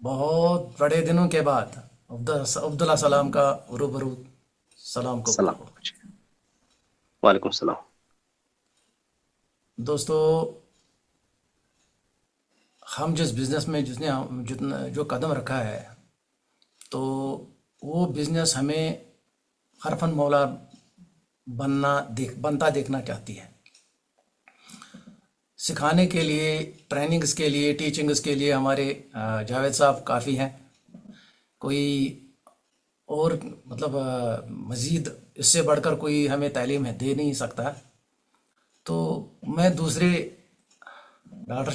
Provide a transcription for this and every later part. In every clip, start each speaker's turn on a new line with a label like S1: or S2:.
S1: बहुत बड़े दिनों के बाद अब्दुल्ला सलाम का रूबरू सलाम कबूल
S2: सलाम।
S1: हो।
S2: वालेकुम सलाम।
S1: दोस्तों, हम जिस बिज़नेस में जिसने हम जितना जो कदम रखा है, तो वो बिज़नेस हमें हरफन मौला बनता देखना चाहती है। सिखाने के लिए, ट्रेनिंग्स के लिए, टीचिंग्स के लिए हमारे जावेद साहब काफ़ी हैं। कोई और मतलब मज़ीद इससे बढ़कर कोई हमें तालीम है दे नहीं सकता। तो मैं दूसरे डार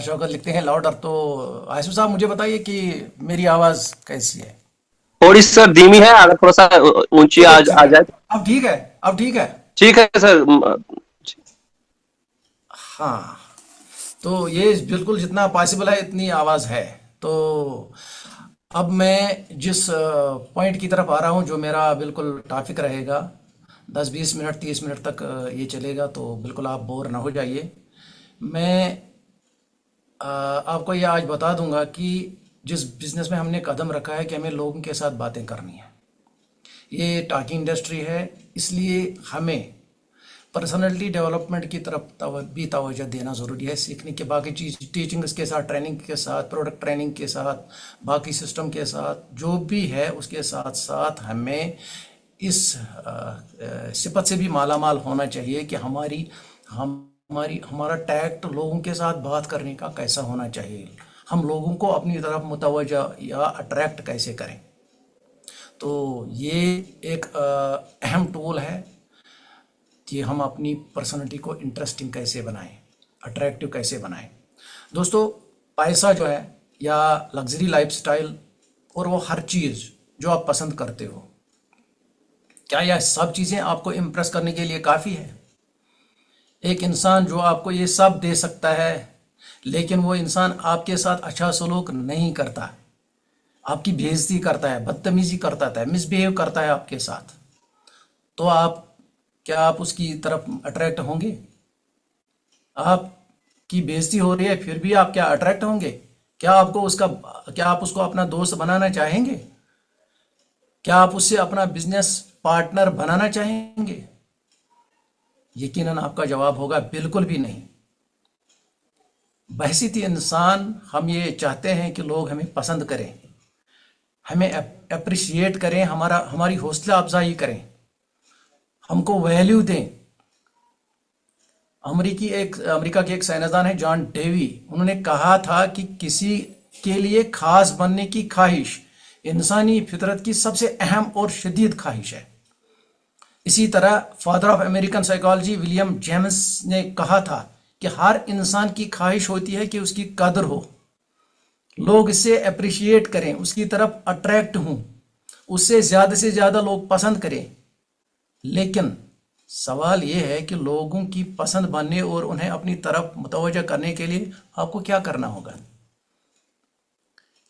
S1: शौकत लिखते हैं लाउडर। तो आसिफ साहब, मुझे बताइए कि मेरी आवाज़ कैसी है।
S2: थोड़ी सर धीमी है, अगर थोड़ा सा ऊंची
S1: एक
S2: आ,
S1: एक
S2: आ
S1: सेकंड।
S2: जाए तो
S1: अब ठीक है, अब ठीक है।
S2: ठीक है सर।
S1: हाँ, तो ये बिल्कुल जितना पॉसिबल है इतनी आवाज़ है। तो अब मैं जिस पॉइंट की तरफ आ रहा हूँ, जो मेरा बिल्कुल टॉपिक रहेगा, 10 20 मिनट 30 मिनट तक ये चलेगा, तो बिल्कुल आप बोर ना हो जाइए। मैं आपको ये आज बता दूंगा कि जिस बिज़नेस में हमने कदम रखा है कि हमें लोगों के साथ बातें करनी है। ये टाकी इंडस्ट्री है, इसलिए हमें पर्सनालिटी डेवलपमेंट की तरफ भी तवज्जो देना ज़रूरी है। सीखने के बाकी चीज़, टीचिंग के साथ, ट्रेनिंग के साथ, प्रोडक्ट ट्रेनिंग के साथ, बाकी सिस्टम के साथ जो भी है, उसके साथ साथ हमें इस सिफत से भी माला माल होना चाहिए कि हमारा टैक्ट लोगों के साथ बात करने का कैसा होना चाहिए। हम लोगों को अपनी तरफ मुतवज्जा या अट्रैक्ट कैसे करें। तो ये एक अहम टूल है कि हम अपनी पर्सनालिटी को इंटरेस्टिंग कैसे बनाएं, अट्रैक्टिव कैसे बनाएं। दोस्तों, पैसा जो है या लग्जरी लाइफस्टाइल और वो हर चीज़ जो आप पसंद करते हो, क्या यह सब चीज़ें आपको इम्प्रेस करने के लिए काफ़ी है? एक इंसान जो आपको ये सब दे सकता है, लेकिन वो इंसान आपके साथ अच्छा सलूक नहीं करता, आपकी बेइज्जती करता है, बदतमीजी करता है, मिसबिहेव करता है आपके साथ, तो क्या आप उसकी तरफ अट्रैक्ट होंगे? आपकी बेइज्जती हो रही है फिर भी आप क्या अट्रैक्ट होंगे? क्या आप उसको अपना दोस्त बनाना चाहेंगे? क्या आप उससे अपना बिजनेस पार्टनर बनाना चाहेंगे? यकीनन आपका जवाब होगा बिल्कुल भी नहीं। बहसीती इंसान हम ये चाहते हैं कि लोग हमें पसंद करें, हमें अप्रिशिएट करें, हमारी हौसला अफजाई करें, हमको वैल्यू दें। अमेरिका के एक साइंसदान है जॉन डेवी, उन्होंने कहा था कि किसी के लिए खास बनने की ख्वाहिश इंसानी फितरत की सबसे अहम और शदीद ख्वाहिश है। इसी तरह father of American psychology William James ने कहा था कि हर इंसान की ख्वाहिश होती है कि उसकी कदर हो, लोग इससे अप्रिशिएट करें, उसकी तरफ अट्रैक्ट हों, उससे से ज़्यादा लोग पसंद करें। लेकिन सवाल यह है कि लोगों की पसंद बनने और उन्हें अपनी तरफ मुतवज्जह करने के लिए आपको क्या करना होगा?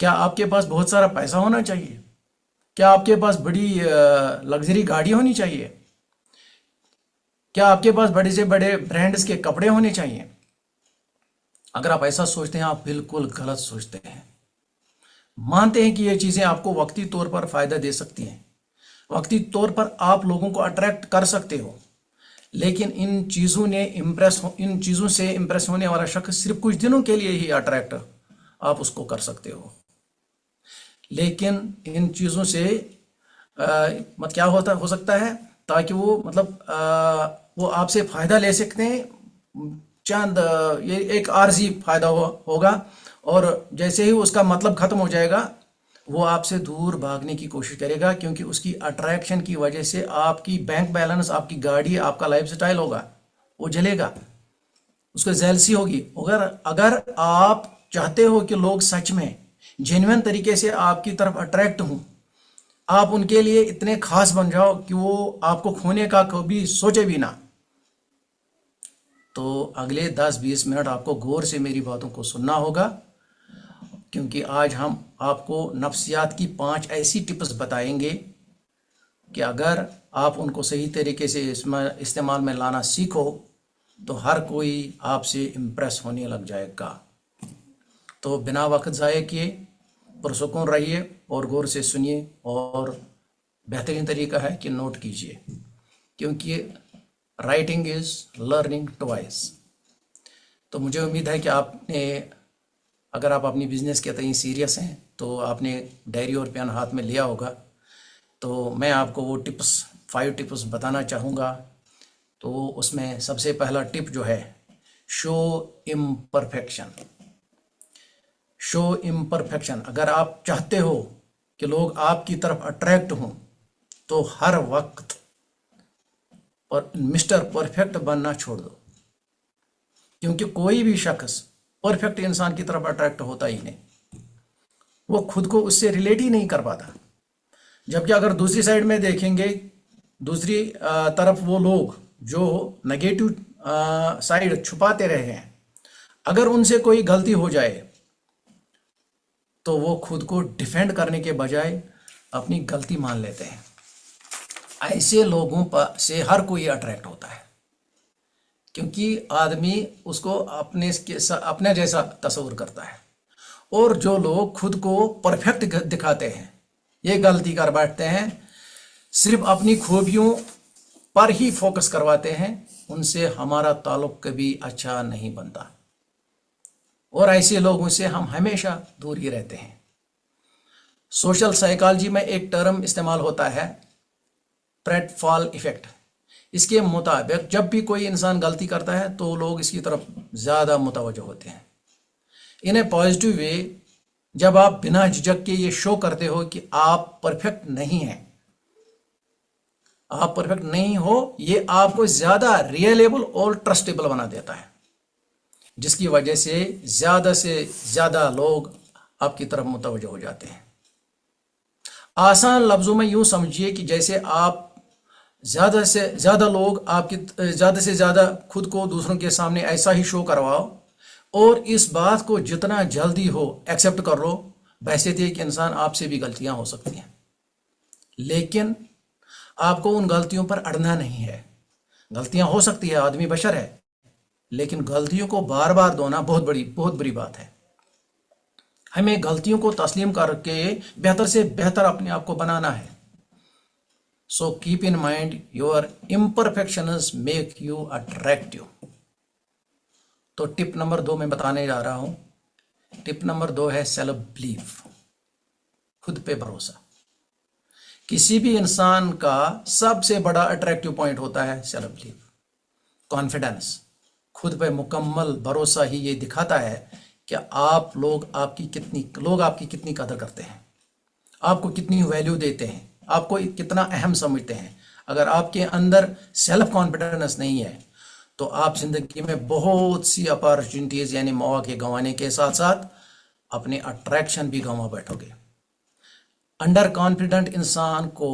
S1: क्या आपके पास बहुत सारा पैसा होना चाहिए? क्या आपके पास बड़ी लग्जरी गाड़ी होनी चाहिए? क्या आपके पास बड़े से बड़े ब्रांड्स के कपड़े होने चाहिए? अगर आप ऐसा सोचते हैं, आप बिल्कुल गलत सोचते हैं। मानते हैं कि ये चीज़ें आपको वक्ती तौर पर फ़ायदा दे सकती हैं, वक्ती तौर पर आप लोगों को अट्रैक्ट कर सकते हो, लेकिन इन चीज़ों से इम्प्रेस होने वाला शख्स सिर्फ कुछ दिनों के लिए ही अट्रैक्ट आप उसको कर सकते हो। लेकिन इन चीज़ों से मत क्या हो सकता है, ताकि वो वो आपसे फ़ायदा ले सकते हैं। चंद ये एक आर्जी फ़ायदा होगा, और जैसे ही उसका मतलब ख़त्म हो जाएगा, वो आपसे दूर भागने की कोशिश करेगा, क्योंकि उसकी अट्रैक्शन की वजह से आपकी बैंक बैलेंस, आपकी गाड़ी, आपका लाइफ स्टाइल होगा, वो जलेगा, उसको जेलसी होगी। अगर अगर आप चाहते हो कि लोग सच में जेन्युइन तरीके से आपकी तरफ अट्रैक्ट हों, आप उनके लिए इतने खास बन जाओ कि वो आपको खोने का कभी सोचे भी ना, तो अगले 10 20 मिनट आपको गौर से मेरी बातों को सुनना होगा, क्योंकि आज हम आपको नफ्सियात की 5 ऐसी टिप्स बताएंगे कि अगर आप उनको सही तरीके से इस्तेमाल में लाना सीखो, तो हर कोई आपसे इम्प्रेस होने लग जाएगा। तो बिना वक्त ज़ाये किए पुरसुकून रहिए और गौर से सुनिए, और बेहतरीन तरीका है कि नोट कीजिए, क्योंकि राइटिंग इज़ लर्निंग ट्वाइस। तो मुझे उम्मीद है कि आपने, अगर आप अपनी बिजनेस के तय सीरियस हैं तो आपने डायरी और पेन हाथ में लिया होगा। तो मैं आपको वो टिप्स 5 टिप्स बताना चाहूँगा। तो उसमें सबसे पहला टिप जो है, शो इम्परफेक्शन। Show imperfection. अगर आप चाहते हो कि लोग आपकी तरफ अट्रैक्ट हों तो हर वक्त और मिस्टर परफेक्ट बनना छोड़ दो, क्योंकि कोई भी शख्स परफेक्ट इंसान की तरफ अट्रैक्ट होता ही नहीं, वो खुद को उससे रिलेट ही नहीं कर पाता। जबकि अगर दूसरी साइड में देखेंगे, दूसरी तरफ वो लोग जो नेगेटिव साइड छुपाते रहे हैं, अगर उनसे कोई गलती हो जाए तो वो खुद को डिफेंड करने के बजाय अपनी गलती मान लेते हैं। ऐसे लोगों पर से हर कोई अट्रैक्ट होता है, क्योंकि आदमी उसको अपने जैसा तस्वुर करता है। और जो लोग खुद को परफेक्ट दिखाते हैं, ये गलती कर बैठते हैं, सिर्फ अपनी खूबियों पर ही फोकस करवाते हैं, उनसे हमारा ताल्लुक कभी अच्छा नहीं बनता, और ऐसे लोगों से हम हमेशा दूर ही रहते हैं। सोशल साइकोलॉजी में एक टर्म इस्तेमाल होता है, प्रेटफॉल इफेक्ट। इसके मुताबिक जब भी कोई इंसान गलती करता है तो लोग इसकी तरफ ज़्यादा मुतवज्जो होते हैं। इन ए पॉजिटिव वे, जब आप बिना झिझक के ये शो करते हो कि आप परफेक्ट नहीं हैं, आप परफेक्ट नहीं हो, ये आपको ज़्यादा रियलेबल और ट्रस्टेबल बना देता है, जिसकी वजह से ज़्यादा लोग आपकी तरफ मुतवज्जो हो जाते हैं। आसान लफ्ज़ों में यूँ समझिए कि जैसे आप ज़्यादा से ज़्यादा खुद को दूसरों के सामने ऐसा ही शो करवाओ, और इस बात को जितना जल्दी हो एक्सेप्ट कर लो, बहैसियत एक इंसान आपसे भी गलतियां हो सकती हैं, लेकिन आपको उन गलतियों पर अड़ना नहीं है। गलतियां हो सकती है, आदमी बशर है, लेकिन गलतियों को बार बार धोना बहुत बुरी बात है। हमें गलतियों को तस्लीम करके बेहतर से बेहतर अपने आप को बनाना है। So keep in mind your imperfections make you attractive. तो टिप नंबर 2 मैं बताने जा रहा हूं। टिप नंबर 2 है सेल्फ बिलीफ, खुद पे भरोसा। किसी भी इंसान का सबसे बड़ा अट्रैक्टिव पॉइंट होता है सेल्फ बिलीफ, कॉन्फिडेंस। खुद पे मुकम्मल भरोसा ही ये दिखाता है कि लोग आपकी कितनी कदर करते हैं, आपको कितनी वैल्यू देते हैं, आपको कितना अहम समझते हैं। अगर आपके अंदर सेल्फ कॉन्फिडेंस नहीं है तो आप जिंदगी में बहुत सी अपॉर्चुनिटीज यानी मौके गंवाने के साथ साथ अपने अट्रैक्शन भी गंवा बैठोगे। अंडर कॉन्फिडेंट इंसान को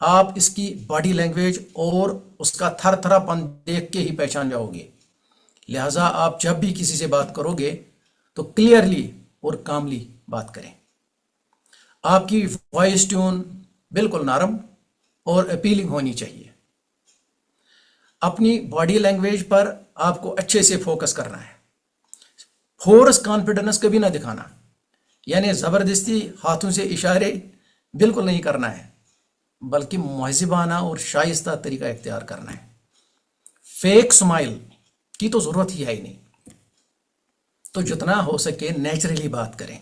S1: आप इसकी बॉडी लैंग्वेज और उसका थरथरापन देख के ही पहचान जाओगे। लिहाजा आप जब भी किसी से बात करोगे तो क्लियरली और कामली बात करें। आपकी वॉइस ट्यून बिल्कुल नरम और अपीलिंग होनी चाहिए। अपनी बॉडी लैंग्वेज पर आपको अच्छे से फोकस करना है। फोर्स कॉन्फिडेंस कभी ना दिखाना, यानी ज़बरदस्ती हाथों से इशारे बिल्कुल नहीं करना है, बल्कि मुहज़्ज़िबाना और शाइस्ता तरीका इख्तियार करना है। फेक स्माइल की तो ज़रूरत ही है ही नहीं। तो जितना हो सके नेचुरली बात करें,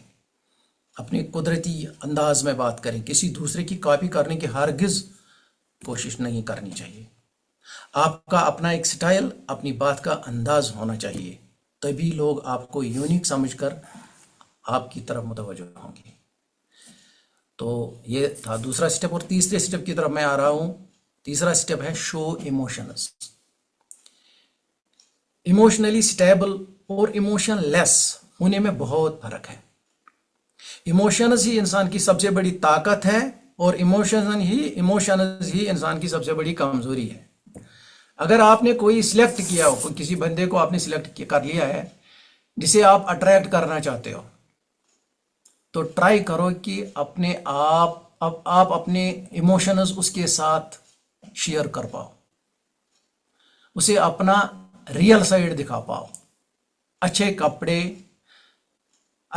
S1: अपनी कुदरती अंदाज में बात करें। किसी दूसरे की कॉपी करने की हरगिज़ कोशिश नहीं करनी चाहिए। आपका अपना एक स्टाइल, अपनी बात का अंदाज होना चाहिए, तभी लोग आपको यूनिक समझकर आपकी तरफ मुतवज्जो होंगे। तो ये था दूसरा स्टेप। और तीसरे स्टेप की तरफ मैं आ रहा हूं। तीसरा स्टेप है शो इमोशंस। इमोशनली स्टेबल और इमोशनलेस होने में बहुत फर्क है। इमोशंस ही इंसान की सबसे बड़ी ताकत है, और इमोशंस ही इंसान की सबसे बड़ी कमजोरी है। अगर आपने कोई सिलेक्ट किया हो, किसी बंदे को आपने सिलेक्ट कर लिया है जिसे आप अट्रैक्ट करना चाहते हो, तो ट्राई करो कि आप अपने इमोशंस उसके साथ शेयर कर पाओ, उसे अपना रियल साइड दिखा पाओ। अच्छे कपड़े,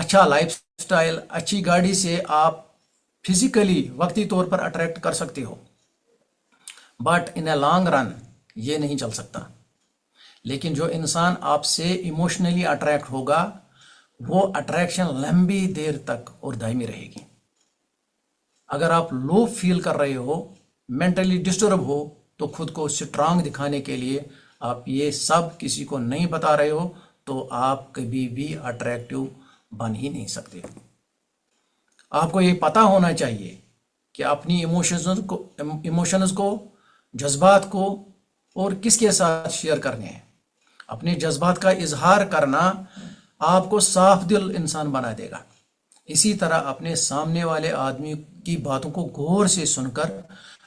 S1: अच्छा लाइफ स्टाइल, अच्छी गाड़ी से आप फिजिकली वक्ती तौर पर अट्रैक्ट कर सकते हो, but in a long run ये नहीं चल सकता। लेकिन जो इंसान आपसे इमोशनली अट्रैक्ट होगा वो अट्रैक्शन लंबी देर तक और दायमी रहेगी। अगर आप लो फील कर रहे हो, मेंटली डिस्टर्ब हो, तो खुद को स्ट्रांग दिखाने के लिए आप ये सब किसी को नहीं बता रहे हो, तो आप कभी भी अट्रैक्टिव बन ही नहीं सकते। आपको ये पता होना चाहिए कि अपनी इमोशंस को जज्बात को और किसके साथ शेयर करने हैं। अपने जज्बात का इजहार करना आपको साफ दिल इंसान बना देगा। इसी तरह अपने सामने वाले आदमी की बातों को गौर से सुनकर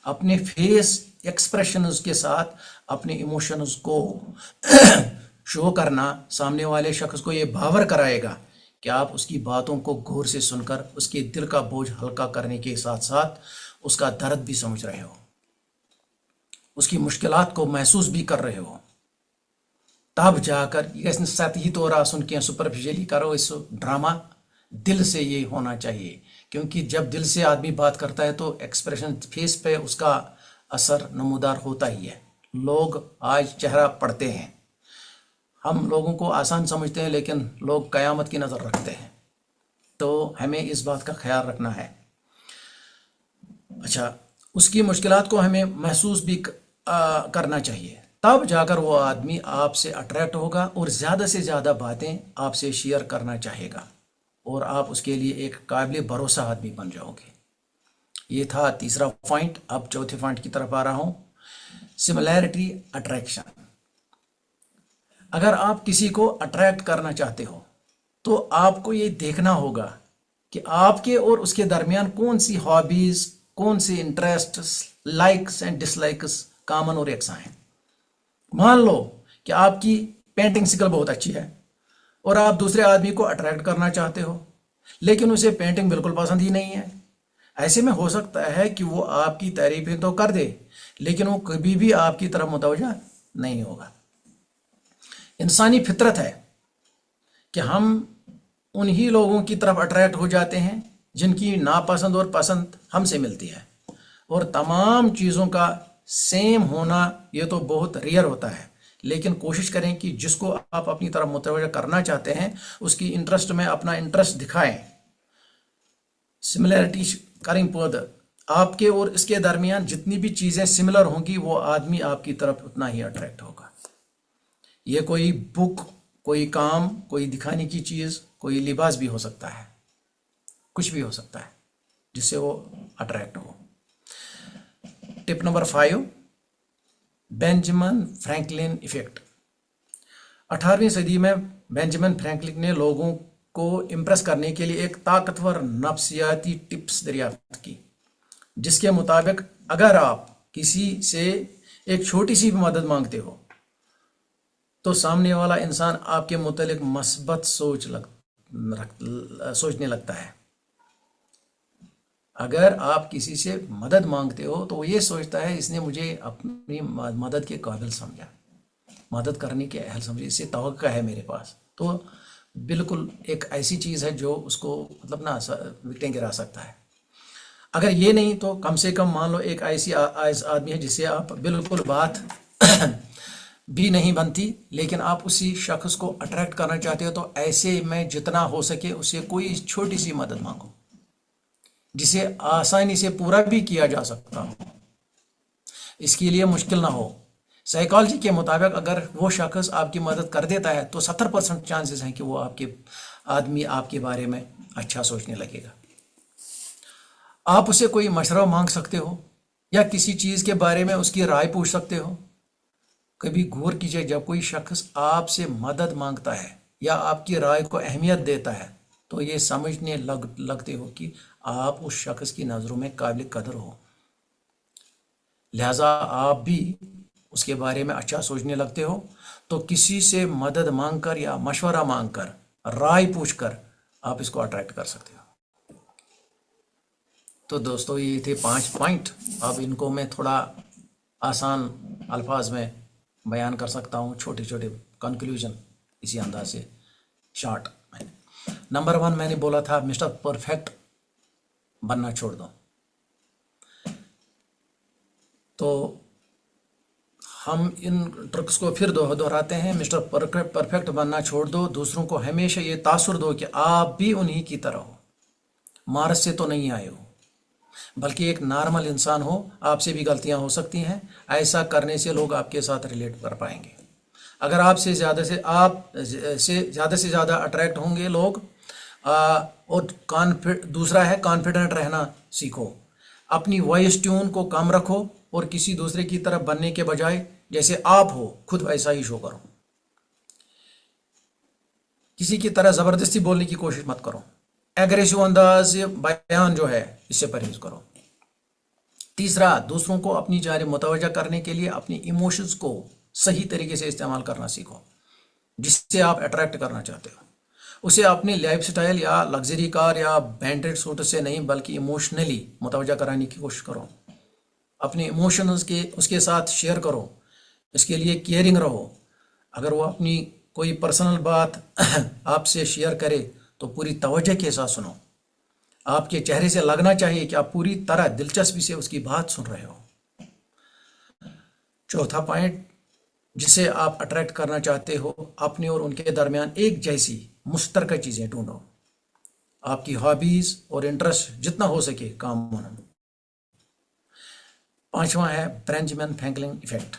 S1: अपने फेस एक्सप्रेशंस के साथ अपने इमोशंस को शो करना सामने वाले शख्स को ये बावर कराएगा कि आप उसकी बातों को गौर से सुनकर उसके दिल का बोझ हल्का करने के साथ साथ उसका दर्द भी समझ रहे हो, उसकी मुश्किलात को महसूस भी कर रहे हो। तब जाकर ये सतही तौर सुन के सुपरफिशियली करो इस ड्रामा, दिल से ये होना चाहिए। क्योंकि जब दिल से आदमी बात करता है तो एक्सप्रेशन फेस पे उसका असर नमूदार होता ही है। लोग आज चेहरा पढ़ते हैं, हम लोगों को आसान समझते हैं, लेकिन लोग कयामत की नज़र रखते हैं। तो हमें इस बात का ख्याल रखना है। अच्छा, उसकी मुश्किलात को हमें महसूस भी करना चाहिए, तब जाकर वो आदमी आपसे अट्रैक्ट होगा और ज़्यादा से ज़्यादा बातें आपसे शेयर करना चाहेगा और आप उसके लिए एक काबिल भरोसा आदमी बन जाओगे। ये था तीसरा पॉइंट। अब चौथे पॉइंट की तरफ आ रहा हूँ, सिमिलैरिटी अट्रैक्शन। अगर आप किसी को अट्रैक्ट करना चाहते हो तो आपको ये देखना होगा कि आपके और उसके दरमियान कौन सी हॉबीज़, कौन सी interest, likes and dislikes common और यकसा हैं। मान लो कि आपकी पेंटिंग स्किल बहुत अच्छी है और आप दूसरे आदमी को अट्रैक्ट करना चाहते हो, लेकिन उसे पेंटिंग बिल्कुल पसंद ही नहीं है। ऐसे में हो सकता है कि वो आपकी तारीफें तो कर दे, लेकिन वो कभी भी आपकी तरफ मुतवज्जा नहीं होगा। इंसानी फितरत है कि हम उन्हीं लोगों की तरफ अट्रैक्ट हो जाते हैं जिनकी नापसंद और पसंद हमसे मिलती है, और तमाम चीज़ों का सेम होना ये तो बहुत रेयर होता है। लेकिन कोशिश करें कि जिसको आप अपनी तरफ मुतवज्जा करना चाहते हैं उसकी इंटरेस्ट में अपना इंटरेस्ट दिखाएं। सिमिलैरिटी करें पौध आपके और इसके दरमियान जितनी भी चीज़ें सिमिलर होंगी वो आदमी आपकी तरफ उतना ही अट्रैक्ट होगा। ये कोई बुक, कोई काम, कोई दिखाने की चीज़, कोई लिबास भी हो सकता है, कुछ भी हो सकता है जिससे वो अट्रैक्ट हो। Tip number 5, Benjamin Franklin effect. 18वीं सदी में बेंजामिन फ्रैंकलिन ने लोगों को इम्प्रेस करने के लिए एक ताकतवर नफ्सियाती टिप्स दरियाफ्त की, जिसके मुताबिक अगर आप किसी से एक छोटी सी भी मदद मांगते हो तो सामने वाला इंसान आपके मुतालिक मस्बत सोचने लगता है। अगर आप किसी से मदद मांगते हो तो वो ये सोचता है इसने मुझे अपनी मदद के काबिल समझा, मदद करने के अहल समझे, इससे तवक्का है मेरे पास। तो बिल्कुल एक ऐसी चीज़ है जो उसको मतलब ना विकटें गिरा सकता है। अगर ये नहीं तो कम से कम मान लो एक ऐसी आदमी है जिससे आप बिल्कुल बात भी नहीं बनती, लेकिन आप उसी शख्स को अट्रैक्ट करना चाहते हो, तो ऐसे में जितना हो सके उससे कोई छोटी सी मदद मांगो जिसे आसानी से पूरा भी किया जा सकता हो, इसके लिए मुश्किल ना हो। साइकोलॉजी के मुताबिक अगर वो शख्स आपकी मदद कर देता है तो 70% चांसेस हैं कि वो आपके बारे में अच्छा सोचने लगेगा। आप उसे कोई मशवरा मांग सकते हो या किसी चीज़ के बारे में उसकी राय पूछ सकते हो। कभी गौर कीजिए, जब कोई शख्स आपसे मदद मांगता है या आपकी राय को अहमियत देता है तो ये समझने लगते हो कि आप उस शख्स की नज़रों में काबिल कदर हो, लिहाजा आप भी उसके बारे में अच्छा सोचने लगते हो। तो किसी से मदद मांगकर या मशवरा मांगकर, राय पूछकर आप इसको अट्रैक्ट कर सकते हो। तो दोस्तों ये थे 5 पॉइंट। अब इनको मैं थोड़ा आसान अल्फाज में बयान कर सकता हूँ, छोटे छोटे कंक्लूजन इसी अंदाज से, शॉर्ट में। नंबर 1 मैंने बोला था मिस्टर परफेक्ट बनना छोड़ दो। तो हम इन ट्रिक्स को फिर दोहराते हैं। मिस्टर परफेक्ट बनना छोड़ दो। दूसरों को हमेशा ये तासुर दो कि आप भी उन्हीं की तरह हो, मार्स से तो नहीं आए हो, बल्कि एक नॉर्मल इंसान हो, आपसे भी गलतियां हो सकती हैं। ऐसा करने से लोग आपके साथ रिलेट कर पाएंगे। अगर आपसे ज़्यादा से ज़्यादा अट्रैक्ट होंगे लोग। और दूसरा है कॉन्फिडेंट रहना सीखो। अपनी वॉइस ट्यून को कम रखो और किसी दूसरे की तरफ बनने के बजाय जैसे आप हो खुद वैसा ही शो करो। किसी की तरह ज़बरदस्ती बोलने की कोशिश मत करो। एग्रेसिव अंदाज बयान जो है इससे परहेज करो। तीसरा, दूसरों को अपनी जानिब मुतवज्जा करने के लिए अपनी इमोशंस को सही तरीके से इस्तेमाल करना सीखो। जिससे आप अट्रैक्ट करना चाहते हो उसे अपनी लाइफ स्टाइल या लग्जरी कार या ब्रांडेड सूट से नहीं बल्कि इमोशनली मुतवज्जा कराने की कोशिश करो। अपने इमोशंस के उसके साथ शेयर करो, इसके लिए केयरिंग रहो। अगर वो अपनी कोई पर्सनल बात आपसे शेयर करे तो पूरी तवज्जो के साथ सुनो। आपके चेहरे से लगना चाहिए कि आप पूरी तरह दिलचस्पी से उसकी बात सुन रहे हो। चौथा पॉइंट, जिसे आप अट्रैक्ट करना चाहते हो, अपने और उनके दरमियान एक जैसी मुश्तरका चीज़ें ढूंढो। आपकी हॉबीज और इंटरेस्ट जितना हो सके कॉमन हो। पांचवा है बेंजामिन फ्रैंकलिन इफेक्ट।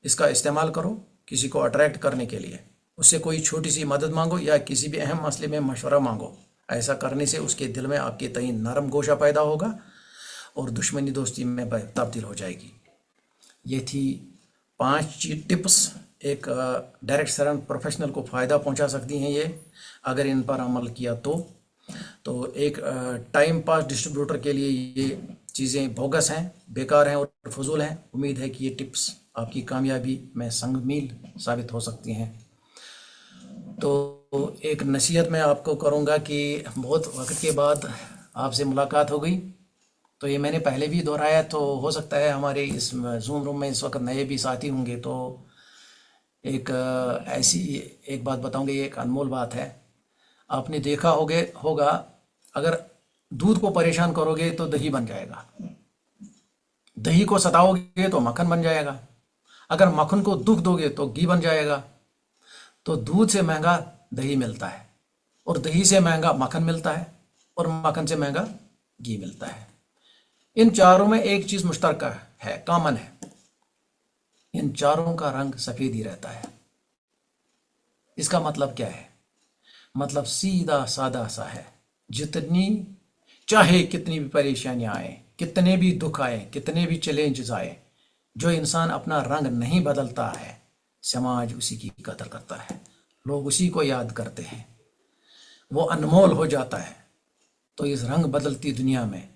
S1: इसका इस्तेमाल करो किसी को अट्रैक्ट करने के लिए। उससे कोई छोटी सी मदद मांगो या किसी भी अहम मसले में मशवरा मांगो। ऐसा करने से उसके दिल में आपके तई नरम गोशा पैदा होगा और दुश्मनी दोस्ती में तब्दील हो जाएगी। ये थी 5 टिप्स एक डायरेक्ट सरन प्रोफेशनल को फ़ायदा पहुंचा सकती हैं। ये अगर इन पर अमल किया तो एक टाइम पास डिस्ट्रीब्यूटर के लिए ये चीज़ें बोगस हैं, बेकार हैं और फजूल हैं। उम्मीद है कि ये टिप्स आपकी कामयाबी में संग मील साबित हो सकती हैं। तो एक नसीहत मैं आपको करूंगा कि बहुत वक्त के बाद आपसे मुलाकात हो गई। तो ये मैंने पहले भी दोहराया, तो हो सकता है हमारे इस जूम रूम में इस वक्त नए भी साथी होंगे। तो एक ऐसी एक बात बताऊंगा, ये एक अनमोल बात है। आपने देखा होगा अगर दूध को परेशान करोगे तो दही बन जाएगा, दही को सताओगे तो मक्खन बन जाएगा, अगर मक्खन को दुख दोगे तो घी बन जाएगा। तो दूध से महंगा दही मिलता है और दही से महंगा मक्खन मिलता है और मक्खन से महंगा घी मिलता है। इन चारों में एक चीज मुश्तरका है, कॉमन है। इन चारों का रंग सफेद ही रहता है। इसका मतलब क्या है? मतलब सीधा सादा सा है। जितनी चाहे कितनी भी परेशानियां आए, कितने भी दुख आए, कितने भी चैलेंजेस आए, जो इंसान अपना रंग नहीं बदलता है, समाज उसी की कदर करता है, लोग उसी को याद करते हैं, वो अनमोल हो जाता है। तो इस रंग बदलती दुनिया में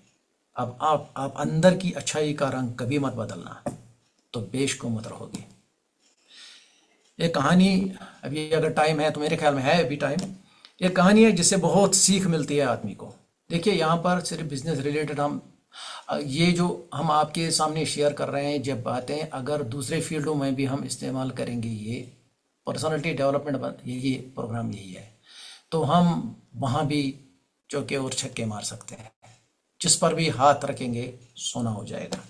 S1: अब आप अंदर की अच्छाई का रंग कभी मत बदलना, तो बेशकीमत रहोगे। एक कहानी, अभी अगर टाइम है तो मेरे ख्याल में है अभी टाइम, एक कहानी है जिससे बहुत सीख मिलती है आदमी को। देखिए, यहाँ पर सिर्फ बिजनेस रिलेटेड ये जो हम आपके सामने शेयर कर रहे हैं जब बातें, अगर दूसरे फील्डों में भी हम इस्तेमाल करेंगे, ये पर्सनालिटी डेवलपमेंट ये प्रोग्राम यही है, तो हम वहाँ भी चौके और छक्के मार सकते हैं। जिस पर भी हाथ रखेंगे सोना हो जाएगा।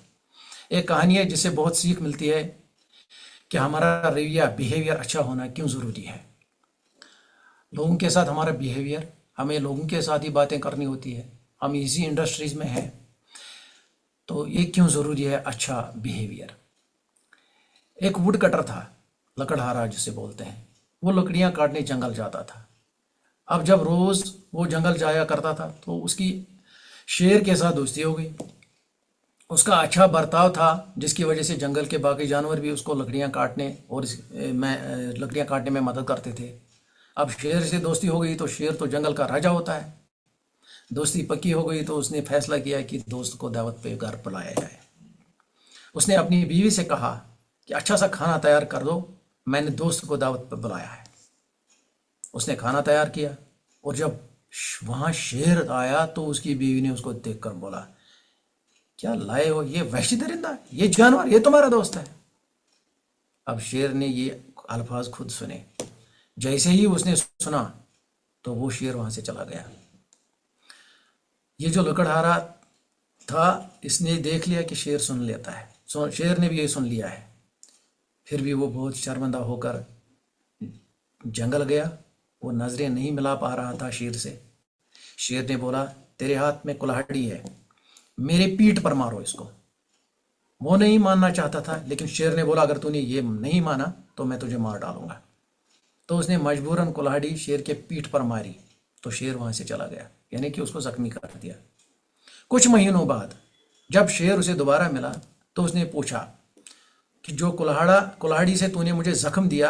S1: एक कहानी है जिससे बहुत सीख मिलती है कि हमारा रवैया, बिहेवियर अच्छा होना क्यों ज़रूरी है। लोगों के साथ हमारा बिहेवियर, हमें लोगों के साथ ही बातें करनी होती है, हम इसी इंडस्ट्रीज में हैं, तो ये क्यों ज़रूरी है अच्छा बिहेवियर। एक वुड कटर था, लकड़हारा जिसे बोलते हैं, वो लकड़ियाँ काटने जंगल जाता था। अब जब रोज़ वो जंगल जाया करता था तो उसकी शेर के साथ दोस्ती हो गई। उसका अच्छा बर्ताव था जिसकी वजह से जंगल के बाकी जानवर भी उसको लकड़ियाँ काटने में मदद करते थे। अब शेर से दोस्ती हो गई तो शेर तो जंगल का राजा होता है। दोस्ती पक्की हो गई तो उसने फैसला किया कि दोस्त को दावत पे घर बुलाया जाए। उसने अपनी बीवी से कहा कि अच्छा सा खाना तैयार कर दो, मैंने दोस्त को दावत पे बुलाया है। उसने खाना तैयार किया और जब वहाँ शेर आया तो उसकी बीवी ने उसको देखकर बोला, क्या लाए हो, ये वहशी दरिंदा, ये जानवर, ये तुम्हारा दोस्त है। अब शेर ने ये अल्फाज खुद सुने। जैसे ही उसने सुना تو وہ شیر وہاں سے چلا گیا. یہ جو لکڑہارا تھا اس نے دیکھ لیا کہ شیر سن لیتا ہے, شیر نے بھی یہ سن لیا ہے. پھر بھی وہ بہت شرمندہ ہو کر جنگل گیا. وہ نظریں نہیں ملا پا رہا تھا شیر سے. شیر نے بولا تیرے ہاتھ میں کلاہڑی ہے, میرے پیٹھ پر مارو اس کو. وہ نہیں ماننا چاہتا تھا, لیکن شیر نے بولا اگر تو نے یہ نہیں مانا تو میں تجھے مار ڈالوں گا. تو اس نے مجبوراً کلاہڑی شیر کے پیٹھ پر ماری تو شیر وہاں سے چلا گیا, یعنی کہ اس کو زخمی کر دیا. کچھ مہینوں بعد جب شیر اسے دوبارہ ملا تو اس نے پوچھا کہ جو کلاہڑی سے تو نے مجھے زخم دیا,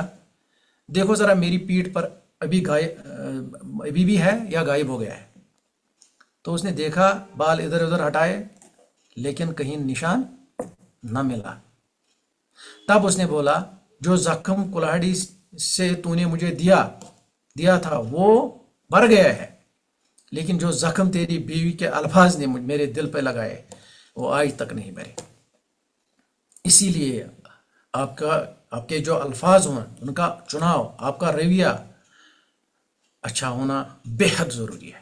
S1: دیکھو ذرا میری پیٹھ پر ابھی بھی ہے یا غائب ہو گیا ہے. تو اس نے دیکھا, بال ادھر ادھر ہٹائے لیکن کہیں نشان نہ ملا. تب اس نے بولا جو زخم کلاہڑی سے تو نے مجھے دیا تھا وہ بھر گیا ہے, لیکن جو زخم تیری بیوی کے الفاظ نے میرے دل پہ لگائے وہ آج تک نہیں بھرے. اسی لیے آپ کے جو الفاظ ہوں ان کا چناؤ, آپ کا رویہ اچھا ہونا بے حد ضروری ہے.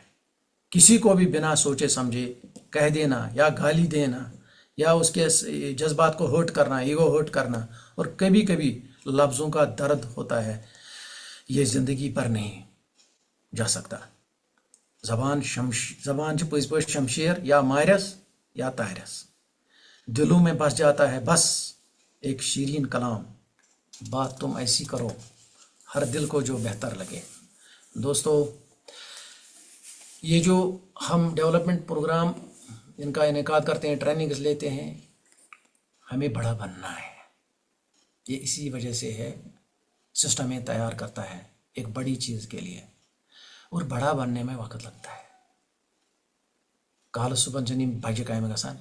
S1: کسی کو بھی بنا سوچے سمجھے کہہ دینا یا گالی دینا یا اس کے جذبات کو ہرٹ کرنا, ایگو ہرٹ کرنا, اور کبھی کبھی لفظوں کا درد ہوتا ہے, یہ زندگی پر نہیں جا سکتا. زبان پز پہ شمشیر یا مارس یا تارس, دلوں میں بس جاتا ہے بس ایک شیرین کلام, بات تم ایسی کرو ہر دل کو جو بہتر لگے. دوستو, یہ جو ہم ڈیولپمنٹ پروگرام ان کا انعقاد کرتے ہیں, ٹریننگز لیتے ہیں, ہمیں بڑا بننا ہے. یہ اسی وجہ سے ہے, سسٹمیں تیار کرتا ہے ایک بڑی چیز کے لیے, اور بڑا بننے میں وقت لگتا ہے. کال صبح جنی بجے قائم گسان,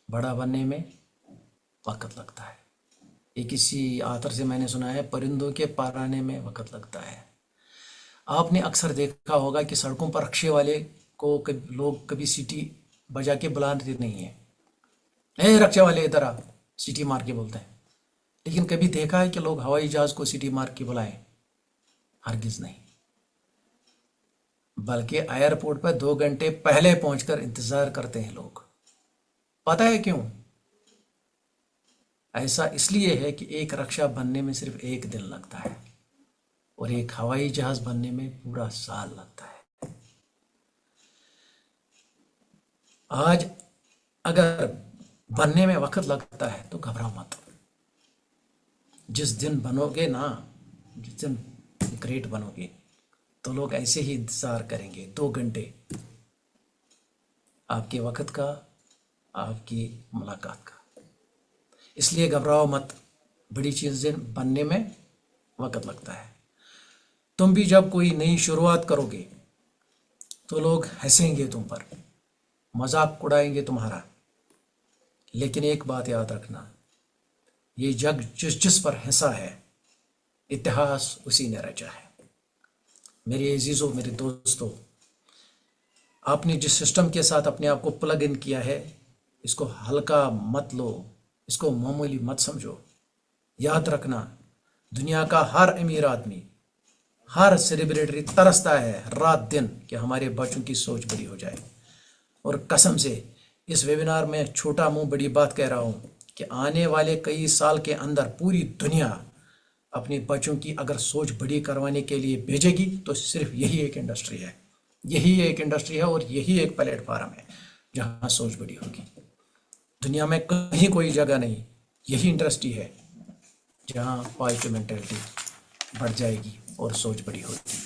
S1: بڑا بننے میں وقت لگتا ہے. یہ کسی آتھر سے میں نے سنا ہے, پرندوں کے پر آنے میں وقت لگتا ہے. آپ نے اکثر دیکھا ہوگا کہ سڑکوں پر رکشے والے کو لوگ کبھی سیٹی بجا کے بلاتے نہیں ہیں, اے رکشے والے ادھر آ, سیٹی مار کے بولتے ہیں. لیکن کبھی دیکھا ہے کہ لوگ ہوائی جہاز کو سیٹی مار کے بلائیں؟ ہرگز نہیں. بلکہ ایئرپورٹ پر 2 گھنٹے پہلے پہنچ کر انتظار کرتے ہیں لوگ. پتہ ہے کیوں؟ ایسا اس لیے ہے کہ ایک رکشا بننے میں صرف 1 دن لگتا ہے اور ایک ہوائی جہاز بننے میں پورا سال لگتا ہے. آج اگر بننے میں وقت لگتا ہے تو گھبراؤ مت. جس دن بنو گے نا, جس دن گریٹ بنو گے تو لوگ ایسے ہی انتظار کریں گے 2 گھنٹے آپ کے وقت کا, آپ کی ملاقات کا. اس لیے گھبراؤ مت, بڑی چیزیں بننے میں وقت لگتا ہے. تم بھی جب کوئی نئی شروعات کرو گے تو لوگ ہنسیں گے تم پر, مذاق اڑائیں گے تمہارا. لیکن ایک بات یاد رکھنا, یہ جگ جس پر ہنسا ہے اتہاس اسی نے رچا ہے. میرے عزیزوں, میرے دوستوں, آپ نے جس سسٹم کے ساتھ اپنے آپ کو پلگ ان کیا ہے اس کو ہلکا مت لو, اس کو معمولی مت سمجھو. یاد رکھنا, دنیا کا ہر امیر آدمی, ہر سیلیبریٹری ترستا ہے رات دن کہ ہمارے بچوں کی سوچ بڑی ہو جائے. اور قسم سے اس ویبینار میں چھوٹا منہ بڑی بات کہہ رہا ہوں کہ آنے والے کئی سال کے اندر پوری دنیا اپنے بچوں کی اگر سوچ بڑی کروانے کے لیے بھیجے گی تو صرف یہی ایک انڈسٹری ہے, یہی ایک انڈسٹری ہے اور یہی ایک پلیٹ فارم ہے جہاں سوچ بڑی ہوگی. دنیا میں کہیں کوئی جگہ نہیں, یہی انڈسٹری ہے جہاں پازیٹیو مینٹلٹی بڑھ جائے گی اور سوچ بڑی ہوگی.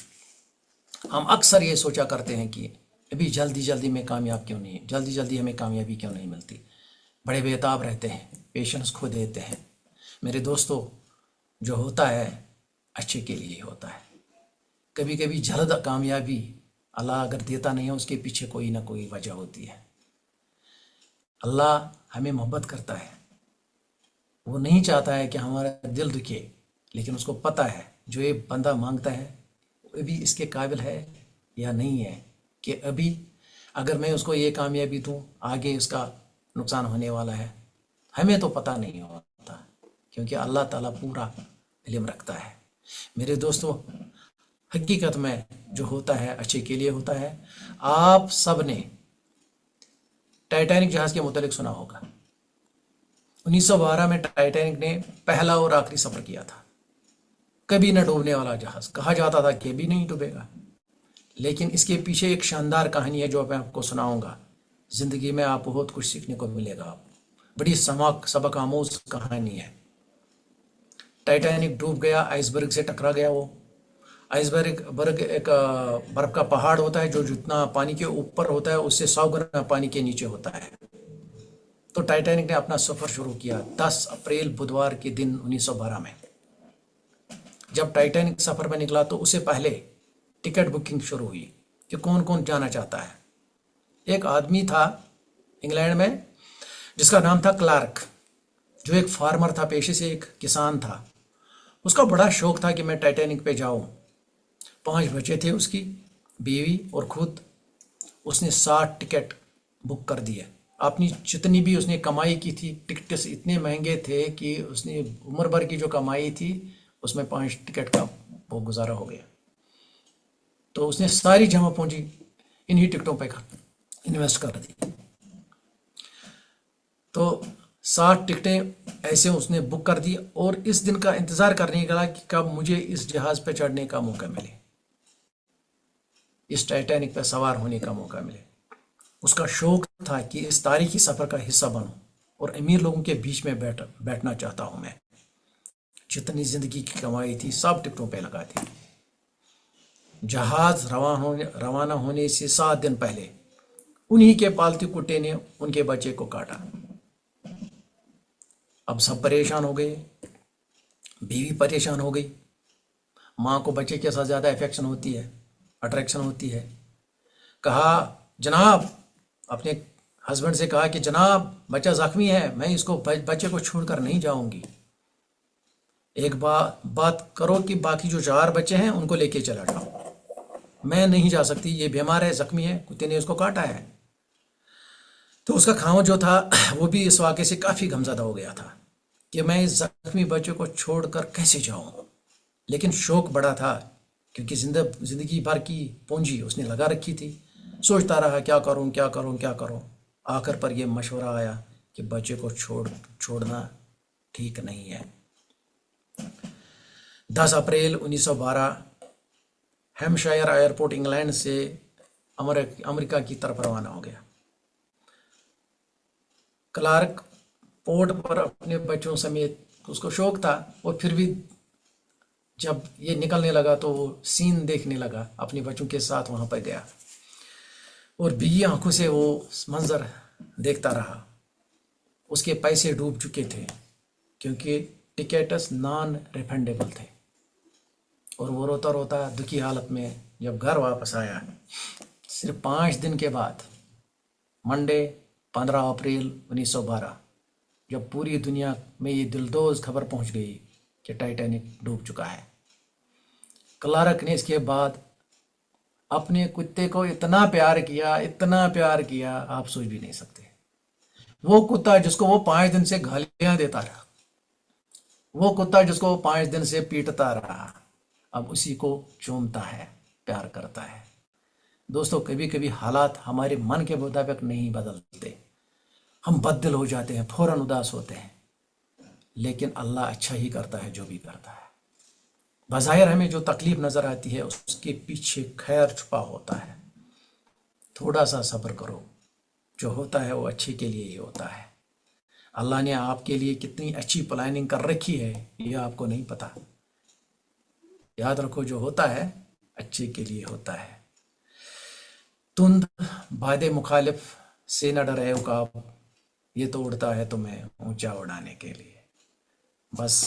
S1: ہم اکثر یہ سوچا کرتے ہیں کہ ابھی جلدی میں کامیاب کیوں نہیں, جلدی ہمیں کامیابی کیوں نہیں ملتی, بڑے بےتاب رہتے ہیں, پیشنس کھو دیتے ہیں. میرے دوستو, جو ہوتا ہے اچھے کے لیے ہوتا ہے. کبھی کبھی جلد کامیابی اللہ اگر دیتا نہیں ہے اس کے پیچھے کوئی نہ کوئی وجہ ہوتی ہے. اللہ ہمیں محبت کرتا ہے, وہ نہیں چاہتا ہے کہ ہمارا دل دکھے, لیکن اس کو پتہ ہے جو یہ بندہ مانگتا ہے وہ ابھی اس کے قابل ہے یا نہیں ہے, کہ ابھی اگر میں اس کو یہ کامیابی دوں آگے اس کا نقصان ہونے والا ہے. ہمیں تو پتہ نہیں ہوتا کیونکہ اللہ تعالیٰ پورا علم رکھتا ہے. میرے دوستو, حقیقت میں جو ہوتا ہے اچھے کے لیے ہوتا ہے. آپ سب نے ٹائٹینک جہاز کے متعلق سنا ہوگا. 1912 میں ٹائٹینک نے پہلا اور آخری سفر کیا تھا. کبھی نہ ڈوبنے والا جہاز، کہا جاتا تھا کہ بھی نہیں ڈوبے گا. لیکن اس کے پیچھے ایک شاندار کہانی ہے جو میں آپ کو سناؤں گا. زندگی میں آپ بہت کچھ سیکھنے کو ملے گا. بڑی سبق آموز کہانی ہے. ٹائٹینک ڈوب گیا، آئس برگ سے ٹکرا گیا. وہ آئس برگ ایک برف کا پہاڑ ہوتا ہے جو جتنا پانی کے اوپر ہوتا ہے اس سے 100 گنا پانی کے نیچے ہوتا ہے. تو ٹائٹینک نے اپنا سفر شروع کیا 10 اپریل بدوار کے دن 1912 میں. جب ٹائٹینک سفر میں نکلا تو اسے پہلے ٹکٹ بکنگ شروع ہوئی کہ کون کون جانا چاہتا ہے. ایک آدمی تھا انگلینڈ میں جس کا نام تھا کلارک، جو ایک فارمر تھا، پیشے سے ایک کسان تھا. اس کا بڑا شوق تھا کہ میں ٹائٹینک پہ جاؤں. 5 بچے تھے، اس کی بیوی اور خود. اس نے 60 ٹکٹ بک کر دیے. اپنی جتنی بھی اس نے کمائی کی تھی، ٹکٹس اتنے مہنگے تھے کہ اس نے عمر بھر کی جو کمائی تھی اس میں 5 ٹکٹ کا وہ گزارا ہو گیا. تو اس نے ساری جمع پونجی انہی ٹکٹوں پہ انویسٹ کر دی. تو 60 ٹکٹیں ایسے اس نے بک کر دی اور اس دن کا انتظار کرنے لگا کہ کب مجھے اس جہاز پہ چڑھنے کا موقع ملے، اس ٹائٹینک پہ سوار ہونے کا موقع ملے. اس کا شوق تھا کہ اس تاریخی سفر کا حصہ بنوں اور امیر لوگوں کے بیچ میں بیٹھنا چاہتا ہوں. میں جتنی زندگی کی کمائی تھی سب ٹکٹوں پہ لگا دی. جہاز روانہ ہونے سے 7 دن پہلے انہی کے پالتو کتے نے ان کے بچے کو کاٹا. اب سب پریشان ہو گئے، بیوی پریشان ہو گئی. ماں کو بچے کے ساتھ زیادہ افیکشن ہوتی ہے، اٹریکشن ہوتی ہے. کہا جناب، اپنے ہسبینڈ سے کہا کہ جناب بچہ زخمی ہے، میں اس کو بچے کو چھوڑ کر نہیں جاؤں گی. ایک بات کرو کہ باقی جو 4 بچے ہیں ان کو لے کے چلا جاؤ، میں نہیں جا سکتی، یہ بیمار ہے، زخمی ہے، کتے نے اس کو کاٹا ہے. تو اس کا خاوند جو تھا وہ بھی اس واقعے سے کافی غمزدہ ہو گیا تھا کہ میں اس زخمی بچے کو چھوڑ کر کیسے جاؤں. لیکن شوق بڑا تھا کیونکہ زندگی بھر کی پونجی اس نے لگا رکھی تھی. سوچتا رہا کیا کروں کیا کروں کیا کروں. آخر پر یہ مشورہ آیا کہ بچے کو چھوڑنا ٹھیک نہیں ہے. 10 اپریل 1912 ہیمشائر ایئرپورٹ انگلینڈ سے امریکہ کی طرف روانہ ہو گیا. کلارک پورٹ پر اپنے بچوں سمیت، اس کو شوق تھا، اور پھر بھی جب یہ نکلنے لگا تو وہ سین دیکھنے لگا، اپنے بچوں کے ساتھ وہاں پہ گیا اور بھیگی آنکھوں سے وہ منظر دیکھتا رہا. اس کے پیسے ڈوب چکے تھے کیونکہ ٹکٹس نان ریفنڈیبل تھے. اور وہ روتا روتا دکھی حالت میں جب گھر واپس آیا، صرف 5 دن کے بعد، منڈے 15 اپریل 1912، جب پوری دنیا میں یہ دلدوز خبر پہنچ گئی کہ ٹائٹینک ڈوب چکا ہے. کلارک نے اس کے بعد اپنے کتے کو اتنا پیار کیا آپ سوچ بھی نہیں سکتے. وہ کتا جس کو وہ 5 دن سے گالیاں دیتا رہا، وہ کتا جس کو وہ 5 دن سے پیٹتا رہا، اب اسی کو چومتا ہے، پیار کرتا ہے. دوستو، کبھی کبھی حالات ہمارے من کے مطابق نہیں بدلتے، ہم بدل ہو جاتے ہیں، فوراً اداس ہوتے ہیں. لیکن اللہ اچھا ہی کرتا ہے جو بھی کرتا ہے. بظاہر ہمیں جو تکلیف نظر آتی ہے اس کے پیچھے خیر چھپا ہوتا ہے. تھوڑا سا صبر کرو، جو ہوتا ہے وہ اچھے کے لیے ہی ہوتا ہے. اللہ نے آپ کے لیے کتنی اچھی پلاننگ کر رکھی ہے یہ آپ کو نہیں پتا. یاد رکھو جو ہوتا ہے اچھے کے لیے ہوتا ہے. تند باد مخالف سے نہ ڈرے عقاب، یہ تو اڑتا ہے تمہیں اونچا اڑانے کے لیے. بس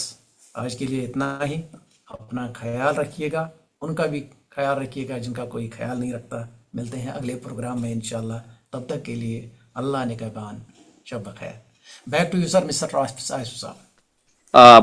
S1: آج کے لیے اتنا ہی. اپنا خیال رکھیے گا، ان کا بھی خیال رکھیے گا جن کا کوئی خیال نہیں رکھتا. ملتے ہیں اگلے پروگرام میں انشاءاللہ. تب تک کے لیے اللہ نگہبان. شب بخیر. Back to you sir, mister Asif صاحب.